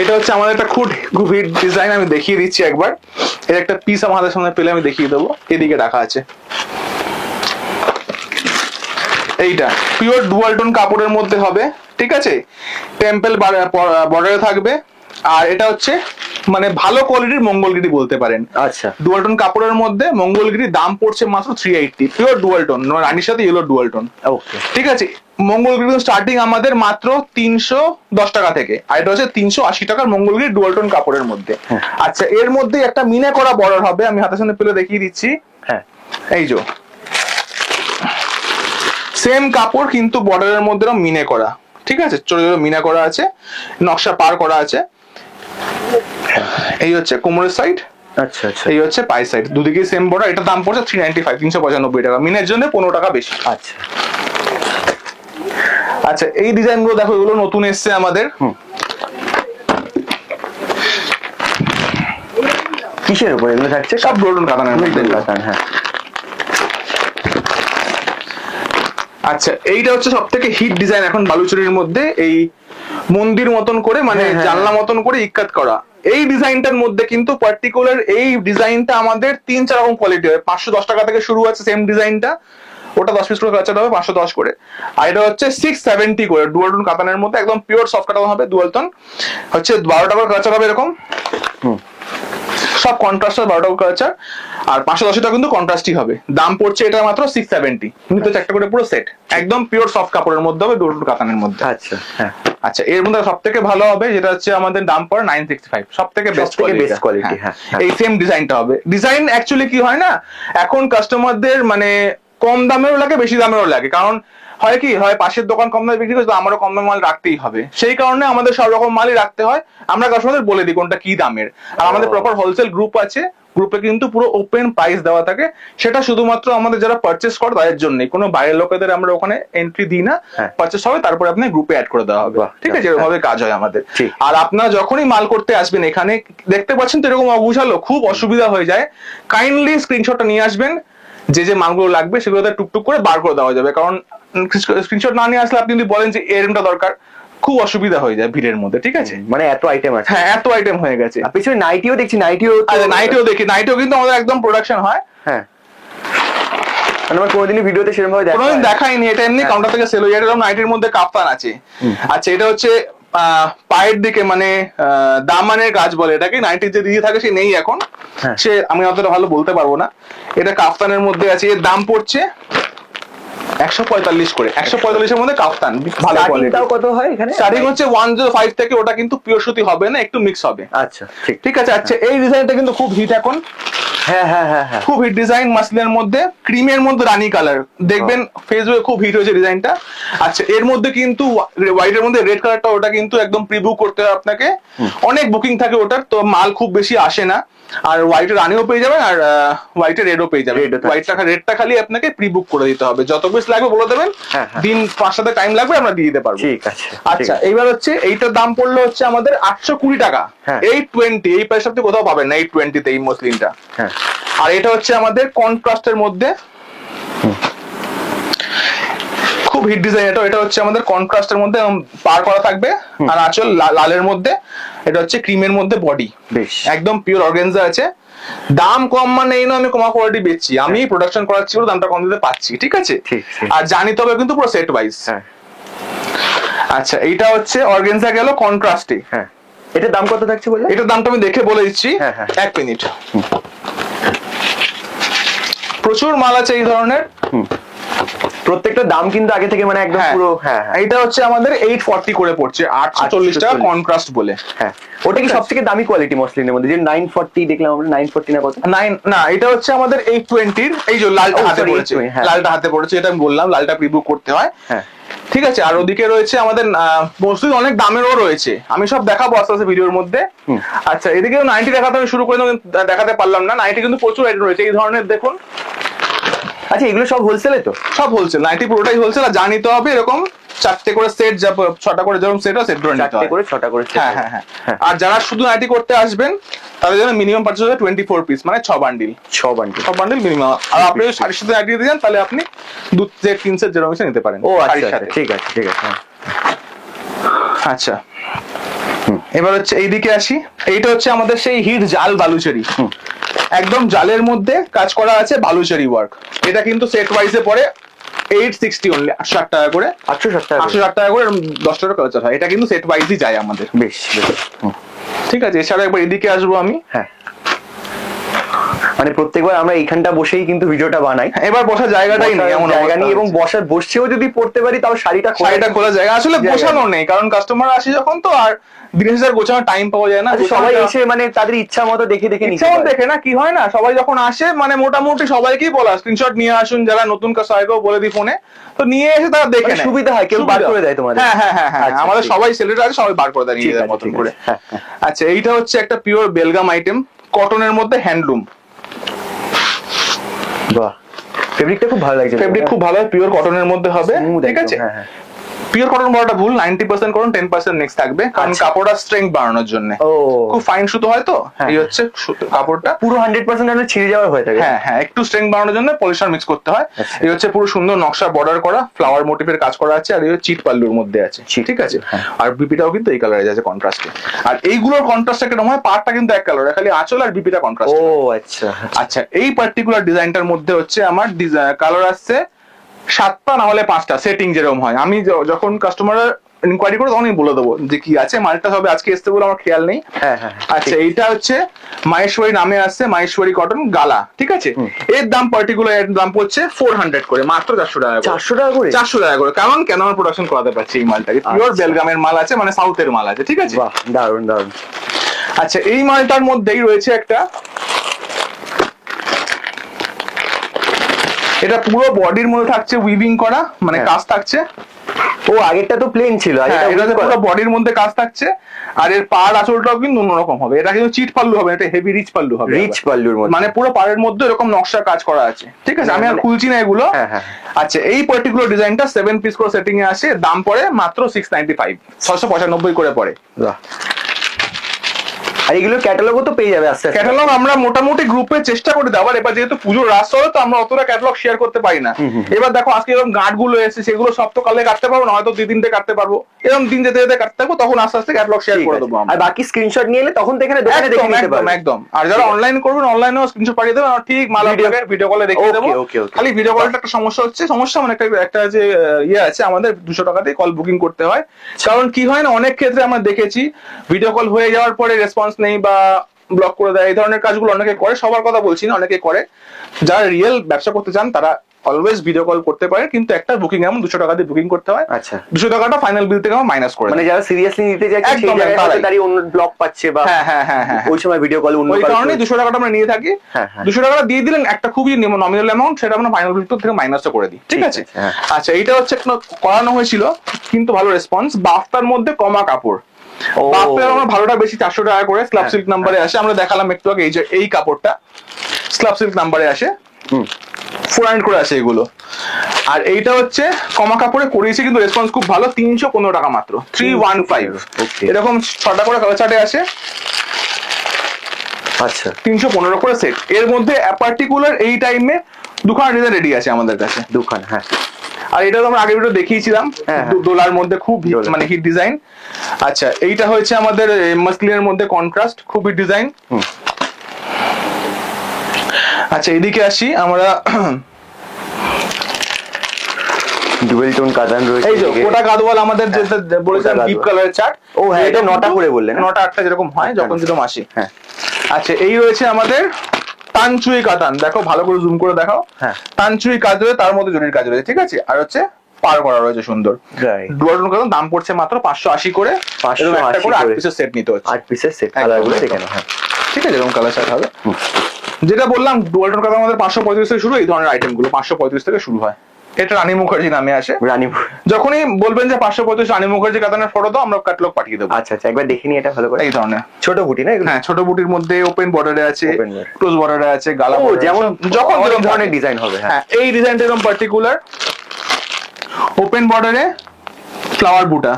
এটা হচ্ছে আমাদের একটা খুব হিট ডিজাইন, আমি দেখিয়ে দিচ্ছি একবার। এর একটা পিস আমাদের সামনে পেলে আমি দেখিয়ে দেবো, এদিকে রাখা আছে। এইটা পিওর ডুয়াল টোন কাপড়ের মধ্যে হবে, ঠিক আছে, টেম্পল বর্ডারে থাকবে। আর এটা হচ্ছে মানে ভালো কোয়ালিটির মঙ্গলগিরি বলতে পারেন। আচ্ছা, ডুয়াল টোন কাপড়ের মধ্যে মঙ্গলগিরি, দাম পড়ছে মাত্র 380, পিওর ডুয়াল টোন, রানীর সাথে ইয়েলো ডুয়াল টোন। ওকে, ঠিক আছে, মঙ্গলগিরি স্টার্টিং আমাদের মাত্র 310 টাকা থেকে, আর এটা হচ্ছে 380 টাকার মঙ্গলগিরি ডুয়াল টোন কাপড়ের মধ্যে। আচ্ছা, এর মধ্যে একটা মিনা করা বর্ডার হবে, আমি হাতের সামনে পেলে দেখিয়ে দিচ্ছি। হ্যাঁ, এই যে সেম কাপড় কিন্তু বর্ডারের মধ্যে মিনে করা, ঠিক আছে, ছোট ছোট মিনা করা আছে, নকশা পার করা আছে। এই হচ্ছে কোমরের সাইড, আচ্ছা আচ্ছা, এই হচ্ছে পাই সাইড, দুদিকে সেম বর্ডার। এটা দাম পড়ছে 395, 395 টাকা, মিনের জন্য 15 টাকা বেশি। আচ্ছা আচ্ছা, এই ডিজাইন গুলো দেখো, এগুলো নতুন এসছে আমাদের। কিসের উপর এগুলো থাকছে? সব ব্রোডন কাতানের মধ্যে। হ্যাঁ, আচ্ছা, এইটা হচ্ছে সব থেকে হিট ডিজাইন এখন বালুচুরির মধ্যে, এই মন্দির মতন করে মানে জানলা মতন করে ইক্কাত করা। এই ডিজাইনটার মধ্যে কিন্তু পার্টিকুলার এই ডিজাইনটা আমাদের 3-4 রকম কোয়ালিটি হয়। 510 টাকা থেকে শুরু আছে সেম ডিজাইনটা, ওটা 10 পিস করে কাঁচাটা হবে 510 করে। আর এটা হচ্ছে 670 করে ডুয়াল টোন কাতানের মধ্যে, একদম পিওর সফট কাটানো হবে, ডুয়াল টোন হচ্ছে 12 টাকা করে কাঁচা হবে এরকম। সব কন্ট্রাস্টার 12 টাকা কাঁচা, আর 510 টাকা কিন্তু কন্ট্রাস্টই হবে। দাম পড়ছে এটা মাত্র 670, নিতে একটা করে পুরো সেট, একদম পিওর সফট কাপড়ের মধ্যে হবে, ডুয়াল টোন কাতানের মধ্যে। আচ্ছা, হ্যাঁ, আচ্ছা, এর মধ্যে সব থেকে ভালো হবে যেটা হচ্ছে আমাদের দাম পড়ে 965, সব থেকে বেস্ট কোয়ালিটি। হ্যাঁ, এই সেম ডিজাইনটা হবে। ডিজাইন অ্যাকচুয়ালি কি হয় না, এখন কাস্টমারদের মানে কম দামেরও লাগে, বেশি দামেরও লাগে, কারণ হয় কি হয় পাশের দোকান কম দামে বিক্রি করছে, আমারও কম দামে মাল রাখতেই হবে, সেই কারণে আমাদের সব রকম মালই রাখতে হয়। আমরা কাস্টমারদের বলে দিই কোনটা কি দামের। আর আমাদের প্রপার হোলসেল গ্রুপ আছে, গ্রুপে কিন্তু পুরো ওপেন প্রাইস দেওয়া থাকে, সেটা শুধুমাত্র আমাদের যারা পারচেস করে তাদের জন্যই, কোনো বাইরের লোকেদের আমরা ওখানে এন্ট্রি দিই না। পারচেস হবে তারপরে আপনি গ্রুপে অ্যাড করে দেওয়া হবে, ঠিক আছে, এরকম ভাবে কাজ হয় আমাদের। আর আপনারা যখনই মাল করতে আসবেন এখানে দেখতে পাচ্ছেন তো এরকম অবুঝালো, খুব অসুবিধা হয়ে যায়, কাইন্ডলি স্ক্রিনশটটা নিয়ে আসবেন, যে যে মালগুলো লাগবে সেগুলোতে টুকটুক করে বার করে দেওয়া যাবে। কারণ স্ক্রিনশট না নিয়ে আসলে আপনি যদি বলেন যে এরমটা দরকার, খুব অসুবিধা হয়ে যায় ভিড়ের মধ্যে, ঠিক আছে, মানে এত আইটেম আছে। হ্যাঁ, এত আইটেম হয়ে গেছে। পিছনে নাইটিও দেখছি, নাইটিও দেখি, নাইটিও কিন্তু আমাদের একদম প্রোডাকশন হয়। হ্যাঁ, আমার কোনোদিনই ভিডিওতে সেরকম ভাবে কোনোদিন দেখাইনি, এটা এমনি কাউন্টার থেকে সেল হয়ে যায়। এরকম নাইটির মধ্যে কাপ্তান আছে। আচ্ছা, এটা হচ্ছে পায়ের দিকে মানে দামানের কাজ বলে এটাকে, নাইটির যে দিয়ে থাকে সে নেই এখন, সে আমি অতটা ভালো বলতে পারবো না। এটা কাফতানের মধ্যে আছে, এর দাম পড়ছে 145 করে, 145 এর মধ্যে কাফতান ভালো কোয়ালিটি। কত হয় এখানে? স্টার্টিং হচ্ছে 105 থেকে, ওটা কিন্তু পিওর সুতি হবে না, একটু মিক্স হবে। আচ্ছা, ঠিক আছে। আচ্ছা, এই ডিজাইনটা কিন্তু খুব হিট এখন। হ্যাঁ হ্যাঁ হ্যাঁ হ্যাঁ, খুব হিট ডিজাইন, মাসলিনের মধ্যে ক্রিমের মধ্যে রানী কালার, দেখবেন ফেসবুকে খুব হিট হয়েছে ডিজাইনটা। আচ্ছা, এর মধ্যে কিন্তু হোয়াইটের মধ্যে রেড কালারটা, ওটা কিন্তু একদম প্রি বুক করতে হয় আপনাকে, অনেক বুকিং থাকে ওটার, তো মাল খুব বেশি আসে না। আর হোয়াইটের রানিও পেয়ে যাবেন, আর হোয়াইটের রেডও পেয়ে যাবেন। রেডটা খালি আপনাকে প্রি বুক করে দিতে হবে, যত পিস লাগবে বলে দেবেন, দিন 5-7 টাইম লাগবে, আমরা দিয়ে দিতে পারবো। ঠিক আছে। আচ্ছা, এইবার হচ্ছে এইটার দাম পড়লো হচ্ছে আমাদের 820 টাকা, 820, এই প্রাইস আপনি কোথাও পাবেন না 820 তে এই মসলিনটা। আর এটা হচ্ছে আমাদের কন্ট্রাস্টের মধ্যে, খুব হিট ডিজাইন এটা। এটা হচ্ছে আমাদের কন্ট্রাস্টের মধ্যে পার করা থাকবে, আর আঁচল লালের মধ্যে, এটা হচ্ছে ক্রিমের মধ্যে বডি, বেশ একদম পিওর অর্গানজা আছে। দাম কম মানে এই নয় আমি কমা কোয়ালিটি বেচছি, আমি প্রোডাকশন করাচ্ছি বলে দামটা কম দিতে পারছি, ঠিক আছে। আর জানি তবে কিন্তু পুরো সেট ওয়াইজ। আচ্ছা, এইটা হচ্ছে অর্গানজা গেল কন্ট্রাস্টে। হ্যাঁ, এটার দাম কত থাকছে বললে? এটার দামটা আমি দেখে বলে দিচ্ছি, 1 মিনিট। প্রচুর মাল আছে এই ধরনের, প্রত্যেকটা দাম কিন্তু আগে থেকে মানে একদম পুরো। হ্যাঁ, এটা হচ্ছে আমাদের 840 করে পড়ছে, 840 টাকা কন্ট্রাস্ট বলে। হ্যাঁ, ওটা কি সবথেকে দামি কোয়ালিটি মসলিনের মধ্যে? যে 940 দেখলাম আমরা, 940 না কত? 9 না, এটা হচ্ছে আমাদের 820 এই যে লালটা হাতে পড়েছে, লালটা হাতে পড়েছে, এটা আমি বললাম লালটা প্রি বুক করতে হয়। হ্যাঁ, ঠিক আছে। আর ওদিকে রয়েছে আমাদের মসলিন অনেক দামেরও রয়েছে, আমি সব দেখাবো আস্তে আস্তে ভিডিওর মধ্যে। আচ্ছা, এদিকেও 90 দেখাতে আমি শুরু করে দেখাতে পারলাম না, 90 কিন্তু প্রচুর আইটেম রয়েছে এই ধরনের, দেখুন। আচ্ছা, এগুলো সব হোলসেলে তো? সব হোলসেল, 90 পুরোটাই হোলসেল। আর জানিতে হবে এরকম 4টে করে সেট, 6টা করে যেরকম সেট হয় সেট ধরে নিতে হয়, 4টে করে 6টা করে। হ্যাঁ হ্যাঁ হ্যাঁ। আর যারা শুধু 90 করতে আসবেন তাদের জন্য মিনিমাম পারচেজ হবে 24 পিস, মানে 6 বান্ডিল, 6 বান্ডিল মিনিমাম। আর আপনি যদি শাড়ির সাথে 90 দিতে চান তাহলে আপনি 2 সেট 3 সেট যেরকম ইচ্ছা নিতে পারেন। ও আচ্ছা, ঠিক আছে ঠিক আছে। আচ্ছা, এবার হচ্ছে এইদিকে আসি। এইটা হচ্ছে আমাদের সেই হিট জাল বালুচেরি, একদম জালের মধ্যে কাজ করা আছে, বালুচেরি ওয়ার্ক। এটা কিন্তু সেট ওয়াইজে পড়ে 860 অনলি, 860 টাকা করে, 860 টাকা 860 টাকা করে 10টা কালার হয়। এটা কিন্তু সেট ওয়াইজই যায় আমাদের। বেশ বেশ। ঠিক আছে, এছাড়া একবার এদিকে আসবো আমি। হ্যাঁ, মানে প্রত্যেকবার আমরা এইখানটা বসেই কিন্তু ভিডিওটা বানাই, এবার বসার জায়গাটাই নেই, এমন জায়গা নেই, এবং বসেও যদি পড়তে পারি তাও শাড়িটা খোলা জায়গা আসলে বসানো নেই, কারণ কাস্টমার আসে যখন, তো আর দিনের শেষে গোছানোর টাইম পাওয়া যায় না। সবাই এসে মানে তাদের ইচ্ছা মতো দেখে ইচ্ছা মতো দেখে না, কি হয় না, সবাই যখন আসে মানে মোটামুটি সবাইকেই বলা স্ক্রিনশট নিয়ে আসুন, যারা নতুন কাস্টমারকেও বলে দিই ফোনে, তো নিয়ে এসে তারা দেখে নেয়, সুবিধা হয়, কেউ বার করে দেয় তোমাদের। হ্যাঁ হ্যাঁ হ্যাঁ হ্যাঁ, আমাদের সবাই সেলিব্রেট আছে, সবাই বার করে দেয় নিজেদের মতন করে। আচ্ছা, এইটা হচ্ছে একটা পিওর বেলগাম আইটেম, কটনের মধ্যে, হ্যান্ডলুম। বাহ, ফেব্রিকটা খুব ভালো লাগছে, ফেব্রিক খুব ভালো, পিওর কটনের মধ্যে হবে, ঠিক আছে। পিওর কটন বলাটা ভুল, 90% কটন, 10% নেক্সট থাকবে, কারণ কাপড়টা স্ট্রেংথ বাড়ানোর জন্য। খুব ফাইন সুতো হয় তো, এই হচ্ছে কাপড়টা পুরো 100% যেন ছিঁড়ে যাওয়ার হয়ে থাকে। হ্যাঁ হ্যাঁ, একটু স্ট্রেংথ বাড়ানোর জন্য পলিশার মিক্স করতে হয়। এই হচ্ছে পুরো সুন্দর নকশা বর্ডার করা, ফ্লাওয়ার মোটিভের কাজ করা আছে, আর এই চিট পাল্লুর মধ্যে আছে, ঠিক আছে। আর বিপিটাও কিন্তু এই কালারে আছে কন্ট্রাস্টে, আর এইগুলোর কন্ট্রাস্ট কেমন হয়, পার্টটা কিন্তু এক কালার, খালি আঁচল আর বিপিটা কন্ট্রাস্ট। ও আচ্ছা আচ্ছা, এই পার্টিকুলার ডিজাইনটার মধ্যে হচ্ছে আমার কালার আসছে 7টা, না হলে 5টা, সেটিং যেরকম হয়। আমি যখন কাস্টমার ইনকোয়ারি করে তখনই বলে দেবো যে কি আছে, মালটা হবে আজকে আসতে বলে আমার খেয়াল নেই। আচ্ছা, এইটা হচ্ছে মাহেশ্বরী নামে আসছে, মাহেশ্বরী কটন গালা, ঠিক আছে। এর দাম পার্টিকুলার, এর দাম পড়ছে 400 করে, মাত্র 400 টাকা করে। 400 টাকা করে, 400 টাকা করে, কারণ কেন আমরা প্রোডাকশন করাতে পারছি এই মালটাকে, পিওর বেলগামের মাল আছে, মানে সাউথের মাল আছে, ঠিক আছে। বাহ, দারুণ দারুণ। আচ্ছা, এই মালটার মধ্যেই রয়েছে একটা, এটা পুরো বডির মধ্যে থাকছে উইভিং করা, মানে কাজ থাকছে। ও, আগেরটা তো প্লেন ছিল, এটা পুরো বডির মধ্যে কাজ থাকছে, আর এর পাড় আঁচলটাও কিন্তু অন্যরকম হবে। এটা কিন্তু চিট পাল্লু হবে, এটা হেভি রিচ পাল্লু হবে, রিচ পাল্লুর মধ্যে, মানে পুরো পাড়ের মধ্যে এরকম নকশা কাজ করা আছে, ঠিক আছে। আমি আর খুলছি না এগুলো। আচ্ছা, এই পার্টিকুলার ডিজাইনটা 7 পিস করে সেটিং এ আসে, দাম পড়ে মাত্র 695, 695 করে পড়ে। আর এগুলো ক্যাটালগও তো পেয়ে যাবে আস্তে আস্তে। ক্যাটালগ আমরা মোটামুটি গ্রুপে চেষ্টা করে দেওয়ার, এবার যেহেতু পুজোর রাস চলে তো আমরা অতটা ক্যাটালগ শেয়ার করতে পারি না। এবার দেখো আজকে এরকম গাঁট গুলো এসেছে, সেগুলো সব তো কালে কাটতে পারবো না, হয়তো 2-3টে কাটতে পারবো, এরকম দিন যেতে যেতে কাটতে থাকবো, তখন আস্তে আস্তে ক্যাটালগ শেয়ার করে দেবো। আর বাকি স্ক্রিনশট নিয়ে এলে তখন তো এখানে দোকানে দেখে নিতে পারবে। একদম। আর যারা অনলাইন করবেন, অনলাইনেও স্ক্রিনশট পাঠিয়ে দেবেন, ঠিক মাল আপনাকে ভিডিও কলে দেখিয়ে দেবো। খালি ভিডিও কলটা একটা সমস্যা মানে একটা যে ইয়ে আছে, আমাদের 200 টাকাতেই কল বুকিং করতে হয়। কারণ কি হয় না, অনেক ক্ষেত্রে আমরা দেখেছি ভিডিও কল হয়ে যাওয়ার পরে রেসপন্স নেই বা ব্লক করে দেয়, এই ধরনের কাজগুলো অনেকে করে, সবার কথা বলছি না, অনেকে করে। যারা রিয়েল ব্যবসা করতে চান তারা অলওয়েজ ভিডিও কল করতে পারে, কিন্তু একটা বুকিং এমন 200 টাকা দিয়ে বুকিং করতে হয়। আচ্ছা, 200 টাকাটা ফাইনাল বিল থেকে মাইনাস করে, মানে যারা সিরিয়াসলি নিতে চাইছে সেই জায়গায় দাঁড়িয়ে অন্য ব্লক পাচ্ছে বা ওই সময় ভিডিও কল অন্য, ওই কারণে 200 টাকাটা আমরা নিয়ে থাকি। 200 টাকাটা দিয়ে দিলেন, একটা খুবই নমিনাল অ্যামাউন্ট, সেটা আমরা ফাইনাল বিল থেকে মাইনাসটা করে দিই, ঠিক আছে। আচ্ছা, এইটা হচ্ছে করানো হয়েছিল, কিন্তু ভালো রেসপন্স। বাফটার মধ্যে কমা কাপড়, আমরা ভালোটা বেশি 400 টাকা করে, স্ল্যাব সিল্ক নাম্বারে আসে। আমরা দেখালাম একটু আগে, এই যে এই কাপড়টা স্ল্যাব সিল্ক নাম্বারে আসে, 400 করে আসে এগুলো। আর এইটা হচ্ছে কমা কাপড়ে করিয়েছে, কিন্তু রেসপন্স খুব ভালো, 315 টাকা মাত্র, 315। এরকম 6টা করে কালার চার্টে আসে। আচ্ছা, 315 করে সেট। এর মধ্যে পার্টিকুলার এই টাইমে দুখানা ডিজাইন রেডি আছে আমাদের কাছে, দুখানা। আর এটা তো আমরা আগের ভিডিও দেখিয়েছিলাম, ডোলার মধ্যে খুব মানে হিট ডিজাইন। আচ্ছা, এইটা হচ্ছে আমাদের মাসলিনের মধ্যে কন্ট্রাস্ট, খুব হিট ডিজাইন। আচ্ছা, এদিকে আসি আমরা, ডুয়েল টোন কাতান রয়েছে, এই যে কোটা গাদওয়াল আমাদের যে বলেছিলাম ডিপ কালারের চার্ট। ও হ্যাঁ, এটা 9টা করে বললেন, 9টা 8টা যেরকম হয় যখন যেরকম আসে। আচ্ছা, এই রয়েছে আমাদের তানচুই কাতান, দেখো ভালো করে জুম করে দেখাও। তানচুই কাজ রয়েছে, তার মধ্যে জরির কাজ রয়েছে, ঠিক আছে। আর হচ্ছে পার করা রয়েছে সুন্দর। ডুয়াল টোন কাতান, দাম পড়ছে মাত্র 580 করে, 580 করে 8 পিসের সেট নিতে হচ্ছে, 8 পিসের সেট, কালারগুলো দেখে নাও। ঠিক আছে, এরকম কালার সেট হবে। যেটা বললাম, ডুয়াল টোন কাতান আমাদের 535 থেকে শুরু, এই ধরনের আইটেম গুলো 535 থেকে শুরু হয়। এটা রানী মুখার্জি নামে আসে। যখনই বলবেন যে 535 রানী মুখার্জি কাতানের ফটো দাও, আমরা ক্যাটালগ পাঠিয়ে দেবো। আচ্ছা আচ্ছা, একবার দেখে নি এটা ভালো করে। এই ধরনের ছোট বুটি না? হ্যাঁ, ছোট বুটির মধ্যে ওপেন বর্ডারে আছে, ক্লোজ বর্ডারে আছে, গালা, যেমন যখন যেরকম ধরনের ডিজাইন হবে। হ্যাঁ, এই ডিজাইনটা এরকম পার্টিকুলার ওপেন বর্ডারে ফ্লাওয়ার বুটা,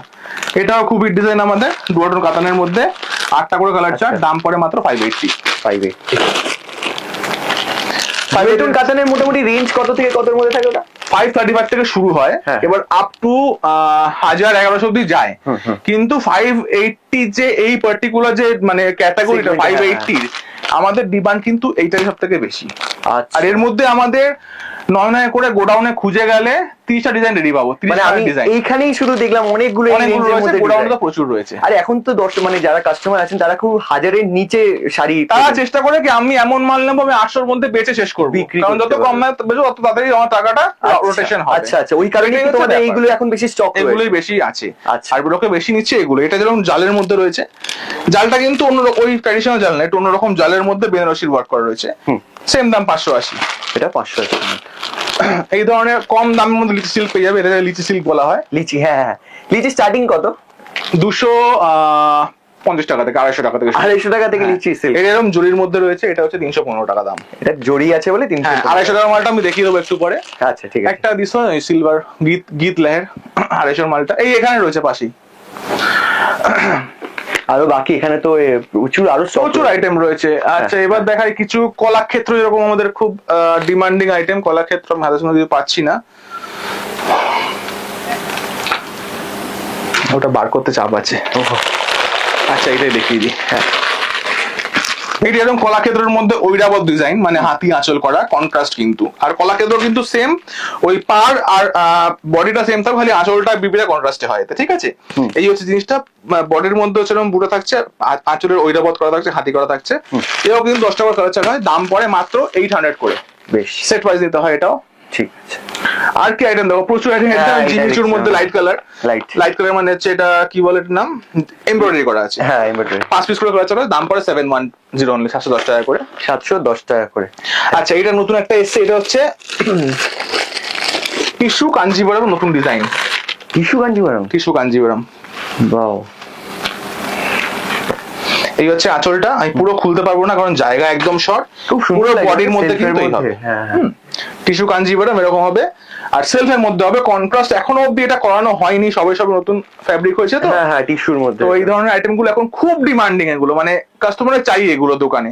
এটাও খুবই ডিজাইন আমাদের ডুয়াল টোন কাতানের মধ্যে, 8টা করে কালার চার্ট, দাম পড়ে মাত্র 580। 580 কাতানের মোটামুটি রেঞ্জ কত থেকে কতর মধ্যে থাকে ওটা? 535 থেকে শুরু হয়, এবার আপ টু 1000-1100 অব্দি যায়। কিন্তু 580 যে এই পার্টিকুলার যে মানে ক্যাটাগরিটা 580 আমাদের ডিমান্ড কিন্তু এইটাই সব থেকে বেশি। আচ্ছা। আর এর মধ্যে আমাদের নয় করে গোডাউনে খুঁজে গেলে 30টা ডিজাইন রেডি পাবো। 30টা ডিজাইন এইখানেই শুধু দেখলাম অনেকগুলো গোডাউনে তো প্রচুর রয়েছে। আর এখন তো মানে যারা কাস্টমার আছেন তারা খুব হাজারের নিচে শাড়ি, তারা চেষ্টা করে কি আমি এমন মাল নেবো আমি 800-র মধ্যে বেচে শেষ করবো, কারণ যত কম দামে বেচবো তত তাড়াতাড়ি আমার টাকাটা রোটেশন হবে। আচ্ছা আচ্ছা, ওই কারণে তোমাদের এইগুলো এখন বেশি স্টক, এগুলোই বেশি আছে। আচ্ছা, আর লোকে বেশি নিচ্ছে এগুলো। এটা যেরকম জালের মধ্যে রয়েছে, জালটা কিন্তু অন্য ওই ট্র্যাডিশনাল জাল না, একটু অন্যরকম জালের মধ্যে বেনারসির ওয়ার্ক করা রয়েছে। সেম দাম 580। এটা 580। এই ধরনের কম দামের মধ্যে লিচি সিল্ক পেয়ে যাবে, এটা লিচি সিল্ক বলা হয়। লিচি, হ্যাঁ লিচি স্টার্টিং কত? 250 টাকা থেকে 250 টাকা থেকে 250 টাকা থেকে লিচি সিল্ক। এটা এরকম জরির মধ্যে রয়েছে, এটা হচ্ছে 315 টাকা দাম। এটা জরি আছে বলে 300। 250 টাকার মালটা আমি দেখিয়ে দেবো একটু পরে। আচ্ছা ঠিক আছে। একটা দিস সিলভার গীত লেহের 250 মালটা এই এখানে রয়েছে পাশেই। আরো বাকি এখানে তো প্রচুর আইটেম রয়েছে। আচ্ছা এবার দেখাই কিছু কলাক্ষেত্র, যেরকম আমাদের খুব ডিমান্ডিং আইটেম কলাক্ষেত্র। আমি হাতে শুনে পাচ্ছি না, ওটা বার করতে চাপ আছে। আচ্ছা এটাই দেখিয়ে দিই। হ্যাঁ, এটা এরকম কলাক্ষেত্রের মধ্যে ঐরাবত ডিজাইন, মানে হাতি আঁচল করা, কন্ট্রাস্ট কিন্তু। আর কলাক্ষেত্র কিন্তু সেম, ওই পার আর বডিটা সেম থাকবে, খালি আঁচলটা বিবিটা কন্ট্রাস্টে হয়। ঠিক আছে, এই হচ্ছে জিনিসটা। বডির মধ্যে হচ্ছে এরকম বুড়ো থাকছে, আঁচলের ঐরাবত করা থাকছে, হাতি করা থাকছে। এও কিন্তু 10 টাকা কালার চার্জ হয়। দাম পড়ে মাত্র 800 করে। বেশ সেট ওয়াইজ নিতে হয় এটাও। ঠিক আছে। আর কি আইটেম দেখো, প্রচুর আইটেম। জিমিচুর মধ্যে লাইট কালার, লাইট কালার মানে হচ্ছে এটা কি বলে এটার নাম, এমব্রয়ডারি করা আছে। হ্যাঁ এমব্রয়ডারি। 5 পিস করে করা আছে। দাম পড়ে 710 অনলি, 710 টাকা করে। 710 টাকা করে। আচ্ছা এটা নতুন একটা এসছে, এটা হচ্ছে টিস্যু কাঞ্জিবরম, নতুন ডিজাইন। টিস্যু কাঞ্জিবরম। ওয়াও। এই হচ্ছে আঁচলটা। আমি পুরো খুলতে পারবো না কারণ জায়গা একদম শর্ট, পুরো বডির মধ্যে কিন্তু হবে। টিস্যু কাঞ্জিবরম এরকম হবে, আর সেলফের মধ্যে হবে। কন্ট্রাস্ট এখনো অব্দি এটা করানো হয়নি, সবে নতুন ফ্যাব্রিক হয়েছে তো। হ্যাঁ টিস্যুর মধ্যে। তো এই ধরনের আইটেম গুলো এখন খুব ডিমান্ডিং, এগুলো মানে কাস্টমারের চাই এগুলো দোকানে।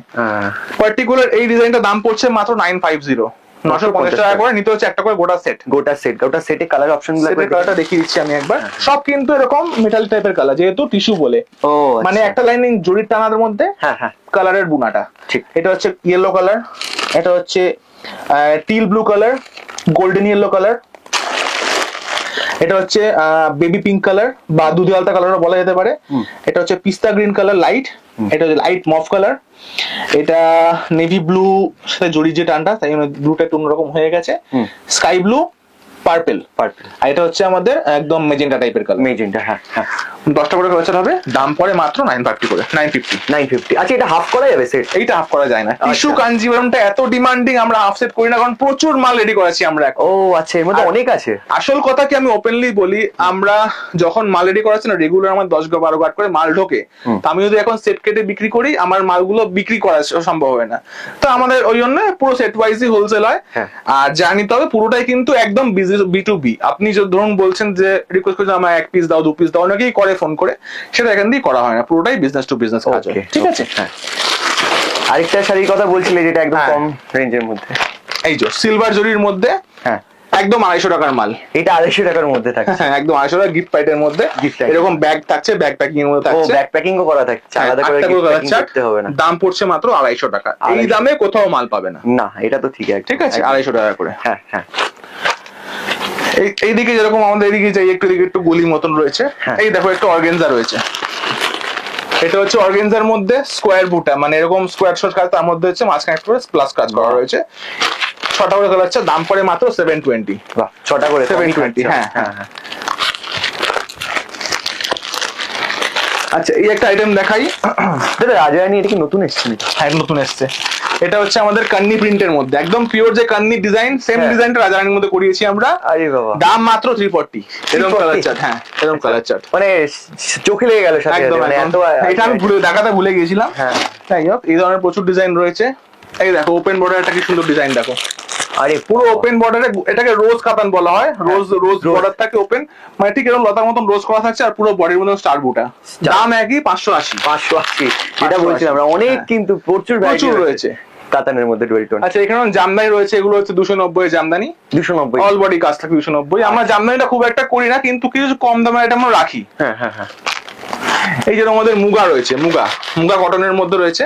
পার্টিকুলার এই ডিজাইনটা দাম পড়ছে মাত্র 950, 950 টাকা করে। নিতে হচ্ছে একটা করে গোটা সেটে কালার অপশন গুলো কালারটা দেখিয়ে দিচ্ছি আমি একবার। সব কিন্তু এরকম মেটাল টাইপের কালার, যেহেতু টিস্যু বলে। মানে একটা লাইনিং জরির টানার মধ্যে কালারের বুনাটা। ঠিক, এটা হচ্ছে ইয়েলো কালার, এটা হচ্ছে teal blue colour, golden yellow colour, এটা হচ্ছে বেবি পিঙ্ক কালার বা দুধি আলতা কালারও বলা যেতে পারে। এটা হচ্ছে পিস্তা গ্রিন কালার লাইট, এটা হচ্ছে লাইট মফ কালার, এটা নেভি ব্লু সাথে জড়ি যে টানটা, তাই ব্লুটা একটু অন্যরকম হয়ে গেছে। Sky blue, purple. আর এটা হচ্ছে আমাদের একদম মেজেন্টা টাইপের কালার। মেজেন্টা, হ্যাঁ হ্যাঁ। 10টা করে কালার হবে। দাম পড়ে মাত্র 950 করে। 950। আচ্ছা এটা হাফ করা যাবে সেট? এইটা হাফ করা যায় না। টিস্যু কাঞ্জিবরমটা এত ডিমান্ডিং, আমরা হাফ সেট করি না, কারণ প্রচুর মাল রেডি করেছি আমরা। ও আচ্ছা, এর মধ্যে অনেক আছে। আসল কথা কি, আমি ওপেনলি বলি, আমরা যখন মাল রেডি করাচ্ছি না, রেগুলার আমার 10-12 গাট করে মাল ঢোকে। তো আমি যদি এখন সেট কেটে বিক্রি করি, আমার মালগুলো বিক্রি করা সম্ভব হবে না। তো আমাদের ওই জন্য পুরো সেট ওয়াইজই হোলসেল হয়। আর যা নিতে হবে পুরোটাই কিন্তু একদম B2B। আপনি যদি ধরুন বলছেন যে রিকোয়েস্ট করছেন আমার 1 পিস দাও, 2 পিস দাও, অনেকেই করে ফোন করে, সেটা এখান দিয়ে করা হয় না। পুরোটাই বিজনেস টু বিজনেস কাজ হয়। ঠিক আছে। আরেকটা শাড়ির কথা বলছিলে যেটা একদম কম রেঞ্জের মধ্যে, এই যে সিলভার জরির মধ্যে, একদম 250 টাকার মাল। এটা 250 টাকার মধ্যে থাকে। হ্যাঁ একদম 250 টাকা। গিফট প্যাকের মধ্যে এরকম ব্যাগ থাকছে, ব্যাগ প্যাকিং এর মধ্যে থাকছে। ব্যাগ প্যাকিং ও করা থাকছে, আলাদা করে করতে হবে না। দাম পড়ছে মাত্র 250 টাকা। এই দামে কোথাও মাল পাবে না। না এটা তো ঠিক আছে। ঠিক আছে, 250 টাকা করে। হ্যাঁ হ্যাঁ। এইদিকে যেরকম আমাদের এদিকে যাই, একটু গলি মতন রয়েছে। এই দেখো একটু অর্গানজা রয়েছে। এটা হচ্ছে অর্গানজার মধ্যে স্কোয়ার বুটা, মানে এরকম স্কোয়ার শর্ট কাজ, তার মধ্যে হচ্ছে মাঝখানে একটু প্লাস কাজ করা রয়েছে। 6টা করে কালার আছে। দাম পড়ে মাত্র 720। 6টা করে 720। হ্যাঁ হ্যাঁ। আচ্ছা এই একটা আইটেম দেখাই। রাজরানী, এটা কি নতুন এসছে? হ্যাঁ নতুন এসছে। এটা হচ্ছে আমাদের কান্নি প্রিন্টের মধ্যে, একদম পিওর যে কান্নি ডিজাইন, সেম ডিজাইনটা রাজরানীর মধ্যে করিয়েছি আমরা। আরে বাবা। দাম মাত্র 340। এরকম কালার চার্ট। হ্যাঁ এরকম কালার চার্ট, মানে চোখে লেগে গেল সাথে সাথে। মানে এটা আমি দেখাতে ভুলে গিয়েছিলাম। হ্যাঁ তাই হোক, এই ধরনের প্রচুর ডিজাইন রয়েছে। এই দেখো ওপেন বর্ডার, একটা কি সুন্দর ডিজাইন দেখো। আরে পুরো ওপেন বর্ডারে, এটাকে রোজ কাতান বলা হয়। রোজ বর্ডার থাকে ওপেন, মানে ঠিক এরকম লতার মতন রোজ করা থাকছে, আর পুরো বডির মধ্যে স্টার বুটা। দাম একই 580। এটা বলছিলাম আমরা, অনেক কিন্তু প্রচুর রয়েছে কাতানের মধ্যে ডুয়েল টোন। আচ্ছা এখানে জামদানি রয়েছে, এগুলো হচ্ছে 290 জামদানি। 290 অল বডি কাজ থাকে 290। আমরা জামদানিটা খুব একটা করি না, কিন্তু কিছু কম দামের আইটেম আমরা রাখি। হ্যাঁ হ্যাঁ হ্যাঁ। এই যে আমাদের মুগা রয়েছে, মুগা কটনের মধ্যে রয়েছে,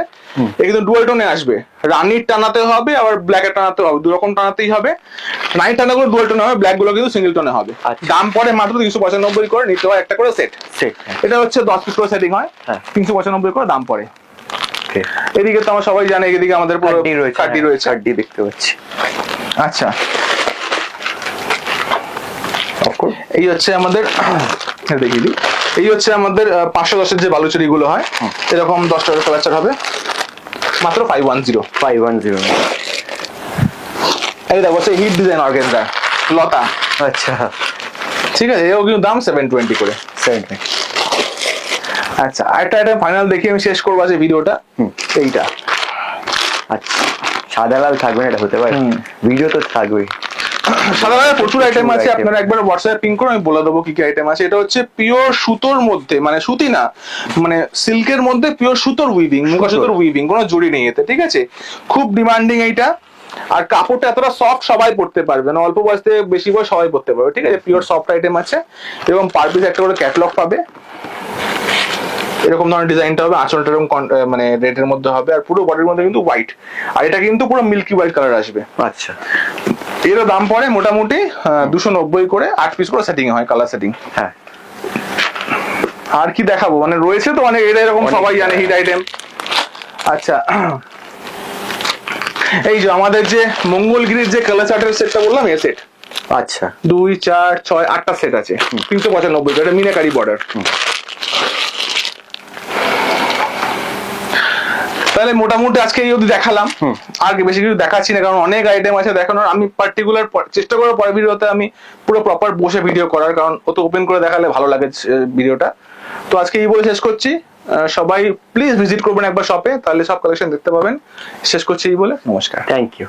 এই কিন্তু ডুয়াল টোনে আসবে। রানির টানাতে হবে আবার ব্ল্যাকের টানাতে হবে, দু রকম টানাতেই হবে। রানির টানাগুলো ডুয়াল টোনে হবে, ব্ল্যাক গুলো কিন্তু সিঙ্গেল টোনে হবে। দাম পড়ে মাত্র 395 করে, নিতে হয় একটা করে সেট। এটা হচ্ছে 10 পিস করে সেটিং হয়, 395 করে দাম পড়ে। এদিকে তো আমরা সবাই জানে, এদিকে আমাদের পুরো কাড্ডি রয়েছে, কাড্ডি দেখতে পাচ্ছি। আচ্ছা, এই হচ্ছে আমাদের দেখিয়ে দিই, এই হচ্ছে আমাদের 510-এর যে বালুচুরি গুলো হয়, এরকম 10 টাকার কালার হবে মাত্র 510। এই দেখো সেই হিট ডিজাইন অর্গানজা লতা। আচ্ছা ঠিক আছে, এও কিন্তু দাম 720 করে। আচ্ছা, আরেকটা আইটেম ফাইনাল দেখি আমি শেষ করবো আজকে ভিডিওটা। এইটা আচ্ছা, সাদা লাল থাকবে না, এটা হতে পারে, ভিডিও তো থাকবেই। সাদা লাল প্রচুর আইটেম আছে, আপনারা একবার হোয়াটসঅ্যাপে পিং করুন, আমি বলে দেবো কি কি আইটেম আছে। এটা হচ্ছে পিওর সুতোর মধ্যে, মানে সুতি না, মানে সিল্কের মধ্যে পিওর সুতোর উইভিং, মুগা সুতোর উইভিং, কোনো জড়ি নেই এতে। ঠিক আছে, খুব ডিমান্ডিং এইটা। আর কাপড়টা এতটা সফট, সবাই পড়তে পারবে না, অল্প বয়স থেকে বেশি বয়স সবাই পড়তে পারবে। ঠিক আছে, পিওর সফট আইটেম আছে এবং পার পিস একটা করে ক্যাটালগ পাবে। এরকম ধরনের ডিজাইনটা হবে, আঁচলটা এরকম মানে রেডের মধ্যে হবে, আর পুরো বডির মধ্যে কিন্তু হোয়াইট, আর এটা কিন্তু পুরো মিল্কি হোয়াইট কালার আসবে। আচ্ছা, এর দাম পড়ে মোটামুটি 290 করে, 8 পিস করে সেটিং হয়, কালার সেটিং। হ্যাঁ, আর কি দেখাবো, মানে রয়েছে তো অনেক, এটা এরকম সবাই জানে হিট আইটেম। আচ্ছা, এই যে আমাদের যে মঙ্গলগিরির যে কালার চার্টের সেটটা বললাম, এই সেট। আচ্ছা, 2, 4, 6, 8টা সেট আছে, 395, এটা মিনাকারি বর্ডার। তাহলে মোটামুটি আজকে এই অবধি দেখালাম, আর বেশি কিছু দেখাচ্ছি না, কারণ অনেক আইটেম আছে দেখানোর। আমি পার্টিকুলার চেষ্টা করবো পরের ভিডিওতে আমি পুরো প্রপার বসে ভিডিও করার, কারণ অত ওপেন করে দেখালে ভালো লাগে ভিডিওটা। তো আজকে এই বলে শেষ করছি। সবাই প্লিজ ভিজিট করবেন একবার শপে, তাহলে সব কালেকশন দেখতে পাবেন। শেষ করছি এই বলে, নমস্কার, থ্যাংক ইউ।